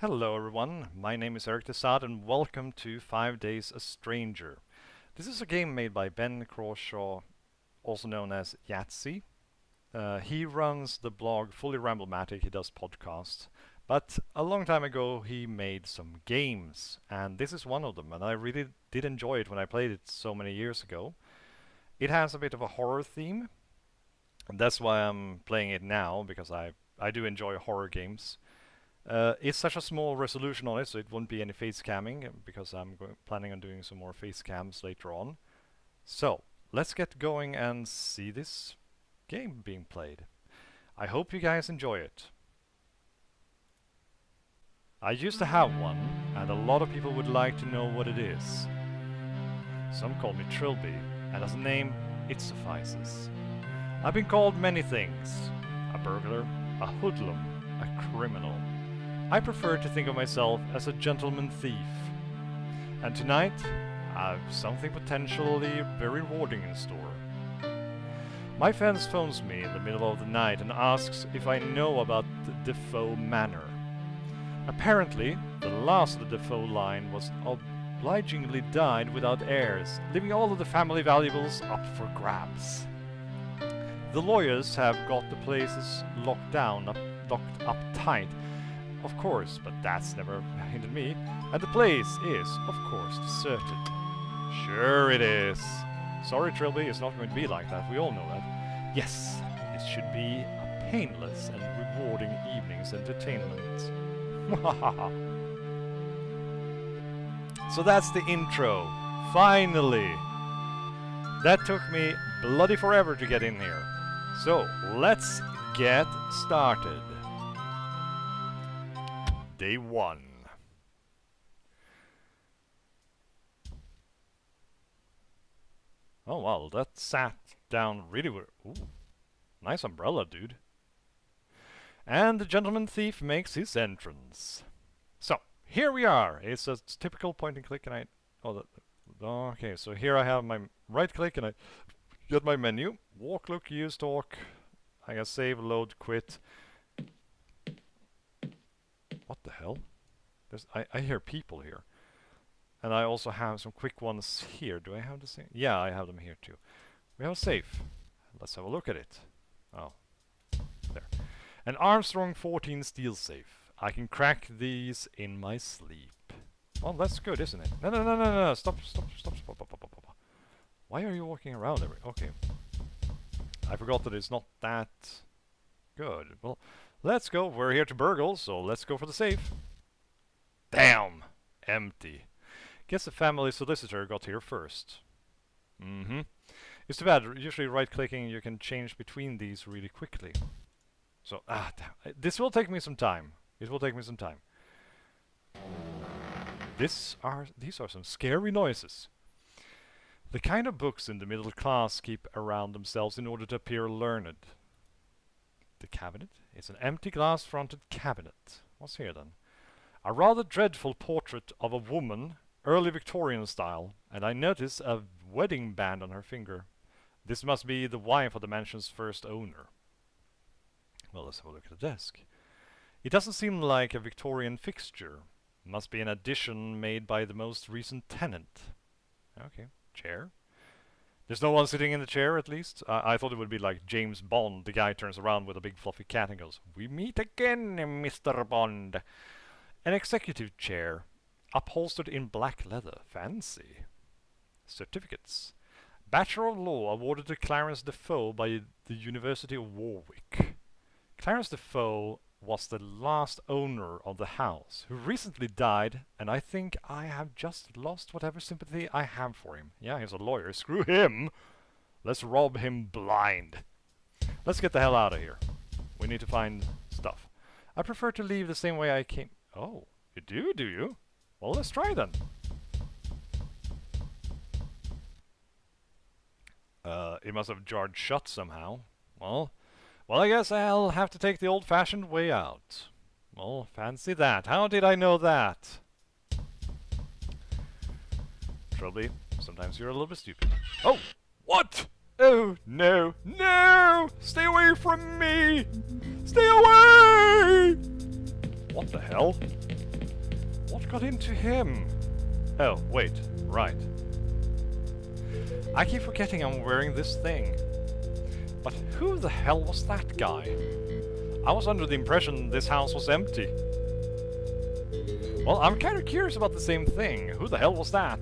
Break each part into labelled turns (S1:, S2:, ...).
S1: Hello everyone, my name is Eric Desad and welcome to 5 Days a Stranger. This is a game made by Ben Crawshaw, also known as Yahtzee. He runs the blog Fully Ramblematic, he does podcasts, but a long time ago he made some games, and this is one of them, and I really did enjoy it when I played it so many years ago. It has a bit of a horror theme, and that's why I'm playing it now, because I do enjoy horror games. It's such a small resolution on it, so it won't be any face camming, because I'm planning on doing some more face cams later on. So, let's get going and see this game being played. I hope you guys enjoy it. I used to have one, and a lot of people would like to know what it is. Some call me Trilby, and as a name, it suffices. I've been called many things. A burglar, a hoodlum, a criminal. I prefer to think of myself as a gentleman thief. And tonight, I've something potentially very rewarding in store. My friend phones me in the middle of the night and asks if I know about the Defoe Manor. Apparently, the last of the Defoe line was obligingly died without heirs, leaving all of the family valuables up for grabs. The lawyers have got the places locked up tight, of course, but that's never hindered me, and the place is, of course, deserted. Sure it is. Sorry, Trilby, it's not going to be like that, we all know that. Yes, this should be a painless and rewarding evening's entertainment. So that's the intro. Finally! That took me bloody forever to get in here. So, let's get started. Day 1. Oh wow, that sat down really well. Ooh, nice umbrella, dude. And the gentleman thief makes his entrance. So, here we are. It's a typical point and click, and okay, so here I have my right click and I get my menu. Walk, look, use, talk. I can save, load, quit. What the hell? I hear people here. And I also have some quick ones here. Do I have the same? Yeah, I have them here too. We have a safe. Let's have a look at it. Oh, there. An Armstrong 14 steel safe. I can crack these in my sleep. Well, that's good, isn't it? No. Stop. Why are you walking around every... Okay. I forgot that it's not that good. Well, let's go. We're here to burgle, so let's go for the safe. Damn! Empty. Guess the family solicitor got here first. It's too bad. Usually right-clicking, you can change between these really quickly. So, damn. This will take me some time. It will take me some time. These are some scary noises. The kind of books in the middle class keep around themselves in order to appear learned. The cabinet? It's an empty glass-fronted cabinet. What's here then? A rather dreadful portrait of a woman, early Victorian style, and I notice a wedding band on her finger. This must be the wife of the mansion's first owner. Well, let's have a look at the desk. It doesn't seem like a Victorian fixture. Must be an addition made by the most recent tenant. Okay. Chair. There's no one sitting in the chair, at least. I thought it would be like James Bond. The guy turns around with a big fluffy cat and goes, "We meet again, Mr. Bond." An executive chair, upholstered in black leather. Fancy. Certificates. Bachelor of Law awarded to Clarence Defoe by the University of Warwick. Clarence Defoe was the last owner of the house, who recently died, and I think I have just lost whatever sympathy I have for him. Yeah, he's a lawyer. Screw him! Let's rob him blind. Let's get the hell out of here. We need to find stuff. I prefer to leave the same way I came. Oh, you do you? Well, let's try then. It must have jarred shut somehow. Well, I guess I'll have to take the old-fashioned way out. Well, fancy that. How did I know that? Trilby, sometimes you're a little bit stupid. Oh! What? Oh, no. No! Stay away from me! Stay away! What the hell? What got into him? Oh, wait, right. I keep forgetting I'm wearing this thing. But who the hell was that guy? I was under the impression this house was empty. Well, I'm kind of curious about the same thing. Who the hell was that?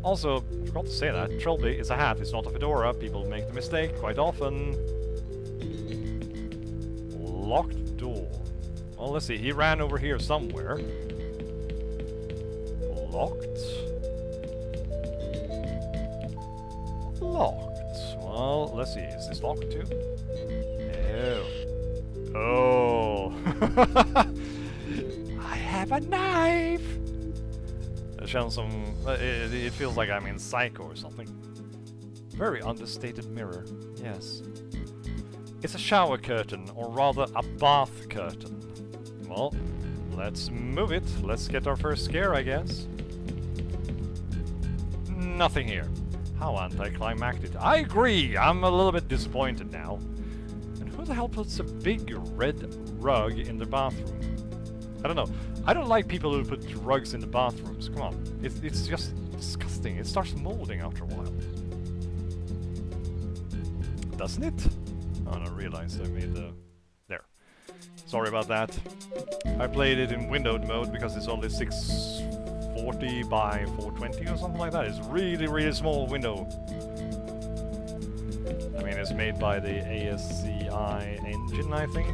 S1: Also, I forgot to say that, Trilby is a hat, it's not a fedora. People make the mistake quite often. Locked door. Well, let's see, he ran over here somewhere. Locked. Locked. Well, let's see, is this locked too? Oh. Oh. I have a knife! Shown some... it feels like I'm in Psycho or something. Very understated mirror, yes. It's a shower curtain, or rather a bath curtain. Well, let's move it. Let's get our first scare, I guess. Nothing here. How anticlimactic. I agree! I'm a little bit disappointed now. And who the hell puts a big red rug in the bathroom? I don't know. I don't like people who put rugs in the bathrooms. Come on. It's just disgusting. It starts molding after a while. Doesn't it? Oh, I realized I made the... There. Sorry about that. I played it in windowed mode because it's only 640 by 420 or something like that. It's really, really small window. I mean, it's made by the ASCI engine, I think.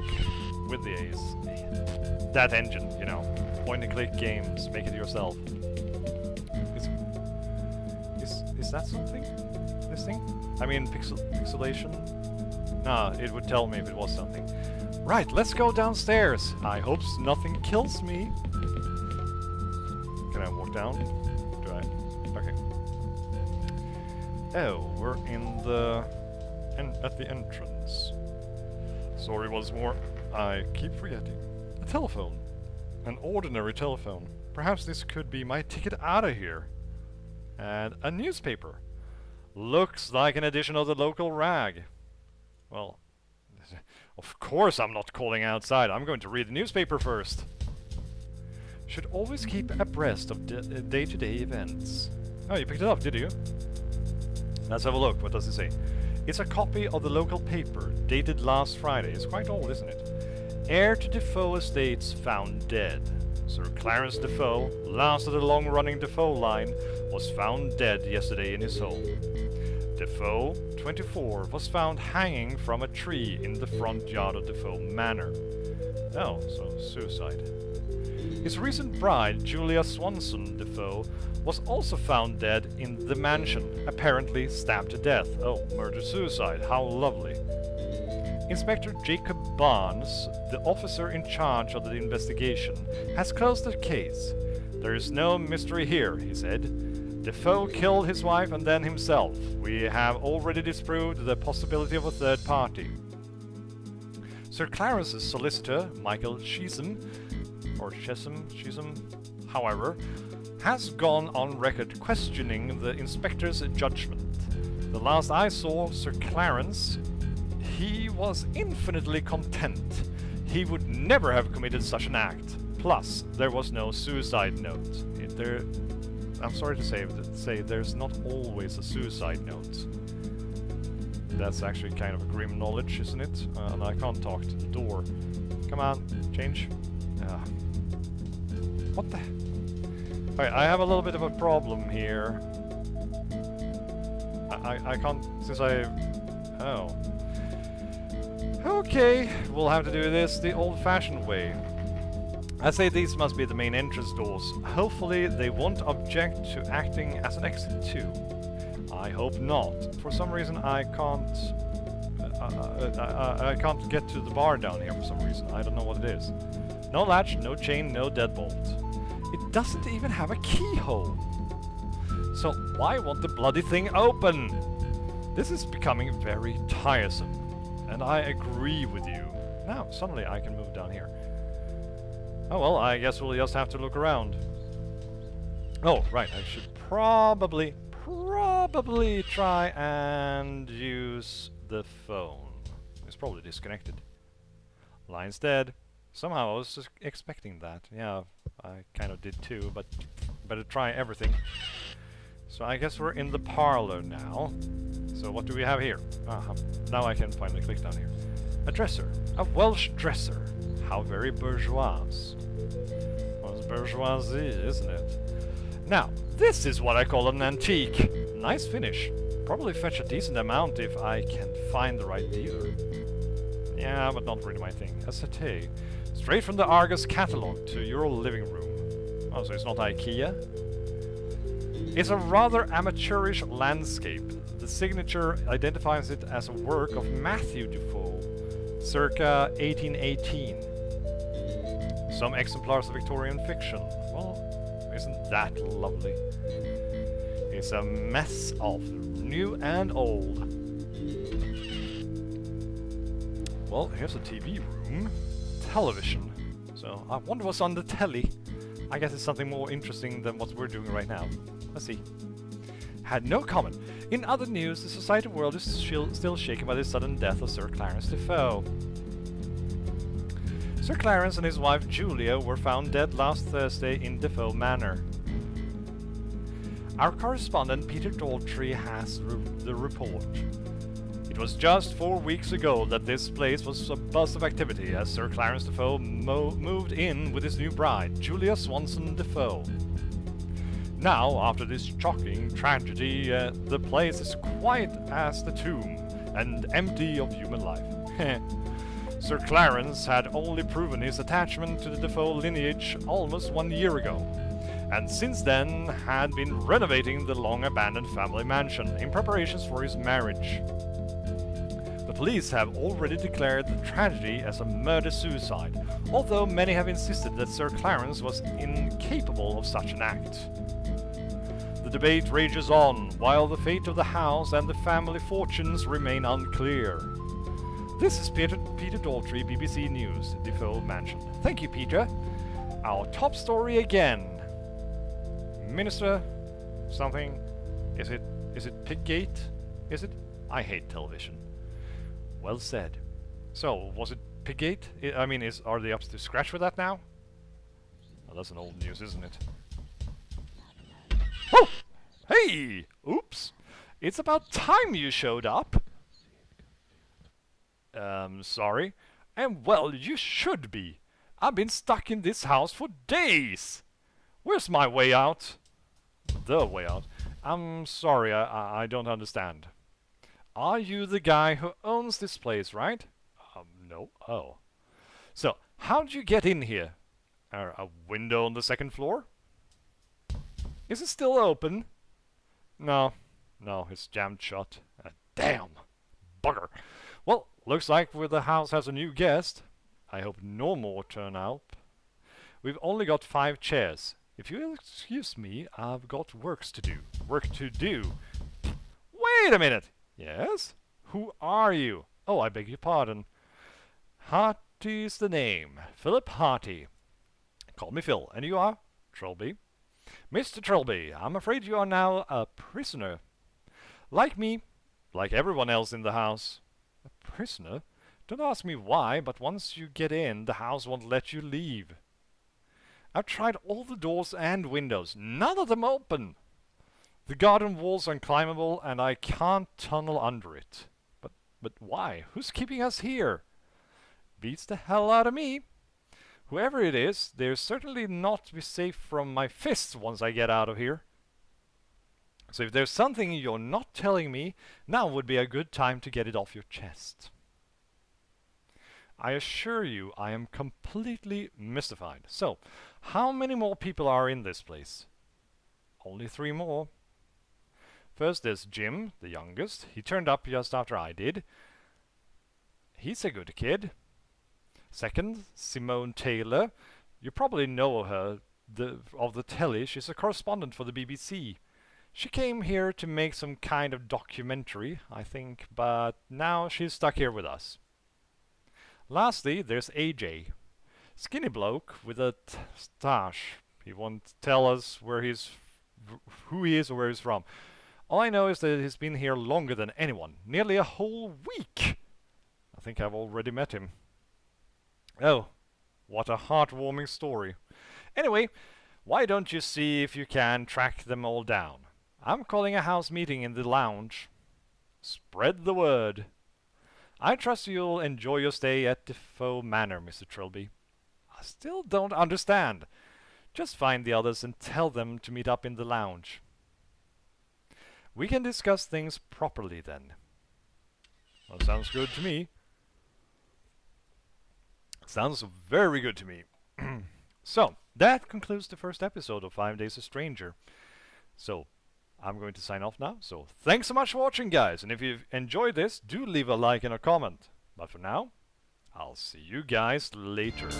S1: With the ASCI. That engine, you know. Point-and-click games. Make it yourself. Is that something? This thing? I mean, pixelation? Nah, it would tell me if it was something. Right, let's go downstairs. I hope nothing kills me. Can I walk down? Do I? Okay. Oh, we're in the... at the entrance. Sorry once more. I keep forgetting. A telephone. An ordinary telephone. Perhaps this could be my ticket out of here. And a newspaper. Looks like an edition of the local rag. Well, of course I'm not calling outside. I'm going to read the newspaper first. Should always keep abreast of day-to-day events. Oh, you picked it up, did you? Let's have a look. What does it say? It's a copy of the local paper, dated last Friday. It's quite old, isn't it? Heir to Defoe Estates found dead. Sir Clarence Defoe, last of the long-running Defoe line, was found dead yesterday in his home. Defoe, 24, was found hanging from a tree in the front yard of Defoe Manor. Oh, so suicide. His recent bride, Julia Swanson Defoe, was also found dead in the mansion, apparently stabbed to death. Oh, murder-suicide, how lovely. Inspector Jacob Barnes, the officer in charge of the investigation, has closed the case. There is no mystery here, he said. Defoe killed his wife and then himself. We have already disproved the possibility of a third party. Sir Clarence's solicitor, Michael Sheesham, however, has gone on record questioning the inspector's judgment. The last I saw Sir Clarence, he was infinitely content. He would never have committed such an act. Plus, there was no suicide note. I'm sorry to say there's not always a suicide note. That's actually kind of a grim knowledge, isn't it? And I can't talk to the door. Come on, change. What the? Okay, I have a little bit of a problem here. I can't, since I... Oh. Okay, we'll have to do this the old-fashioned way. I say these must be the main entrance doors. Hopefully they won't object to acting as an exit too. I hope not. For some reason I can't get to the bar down here for some reason. I don't know what it is. No latch, no chain, no deadbolt. It doesn't even have a keyhole. So why won't the bloody thing open? This is becoming very tiresome. And I agree with you. Now, suddenly I can move down here. Oh well, I guess we'll just have to look around. Oh, right, I should probably try and use the phone. It's probably disconnected. Line's dead. Somehow I was just expecting that. Yeah, I kind of did too, but better try everything. So I guess we're in the parlor now. So what do we have here? Now I can finally click down here. A dresser. A Welsh dresser. How very bourgeois. Well, it's bourgeoisie, isn't it? Now, this is what I call an antique. Nice finish. Probably fetch a decent amount if I can find the right dealer. Yeah, but not really my thing. A settee. Straight from the Argus catalog to your living room. Oh, so it's not IKEA? It's a rather amateurish landscape. The signature identifies it as a work of Matthew Defoe, circa 1818. Some exemplars of Victorian fiction. Well, isn't that lovely? It's a mess of new and old. Well, here's a TV room. Television. So, I wonder what's on the telly. I guess it's something more interesting than what we're doing right now. Let's see. Had no comment. In other news, the society world is still shaken by the sudden death of Sir Clarence Defoe. Sir Clarence and his wife Julia were found dead last Thursday in Defoe Manor. Our correspondent Peter Daltrey has the report. It was just 4 weeks ago that this place was a buzz of activity as Sir Clarence Defoe moved in with his new bride, Julia Swanson Defoe. Now, after this shocking tragedy, the place is quiet as the tomb and empty of human life. Sir Clarence had only proven his attachment to the Defoe lineage almost 1 year ago, and since then had been renovating the long-abandoned family mansion in preparations for his marriage. The police have already declared the tragedy as a murder-suicide, although many have insisted that Sir Clarence was incapable of such an act. The debate rages on, while the fate of the house and the family fortunes remain unclear. This is Peter Daltrey, BBC News, Defoe Mansion. Thank you, Peter. Our top story again. Minister something. Is it Piggate? Is it? I hate television. Well said. So, was it Piggate? I mean, are they up to scratch with that now? Well, that's an old news, isn't it? Oh! Hey! Oops! It's about time you showed up. Sorry. And well, you should be. I've been stuck in this house for days. Where's my way out? The way out? I'm sorry, I don't understand. Are you the guy who owns this place, right? No. Oh. So, how'd you get in here? A window on the second floor? Is it still open? No, it's jammed shut. Damn! Bugger! Well, looks like the house has a new guest. I hope no more turn up. We've only got 5 chairs. If you'll excuse me, I've got work to do. Wait a minute! Yes? Who are you? Oh, I beg your pardon. Harty's the name. Philip Harty. Call me Phil. And you are? Trilby. Mr. Trilby, I'm afraid you are now a prisoner. Like me. Like everyone else in the house. A prisoner? Don't ask me why, but once you get in, the house won't let you leave. I've tried all the doors and windows. None of them open. The garden wall's unclimbable, and I can't tunnel under it. But why? Who's keeping us here? Beats the hell out of me. Whoever it is, they're certainly not to be safe from my fists once I get out of here. So if there's something you're not telling me, now would be a good time to get it off your chest. I assure you I am completely mystified. So, how many more people are in this place? Only 3 more. First there's Jim, the youngest. He turned up just after I did. He's a good kid. Second, Simone Taylor. You probably know her of the telly. She's a correspondent for the BBC. She came here to make some kind of documentary, I think, but now she's stuck here with us. Lastly, there's AJ. Skinny bloke with a stash. He won't tell us who he is or where he's from. All I know is that he's been here longer than anyone. Nearly a whole week. I think I've already met him. Oh, What a heartwarming story. Anyway, why don't you see if you can track them all down? I'm calling a house meeting in the lounge. Spread the word. I trust you'll enjoy your stay at Defoe Manor, Mr. Trilby. I still don't understand. Just find the others and tell them to meet up in the lounge. We can discuss things properly then. Well, sounds good to me. Sounds very good to me. So, that concludes the first episode of 5 Days a Stranger. So, I'm going to sign off now. So, thanks so much for watching, guys. And if you've enjoyed this, do leave a like and a comment. But for now, I'll see you guys later.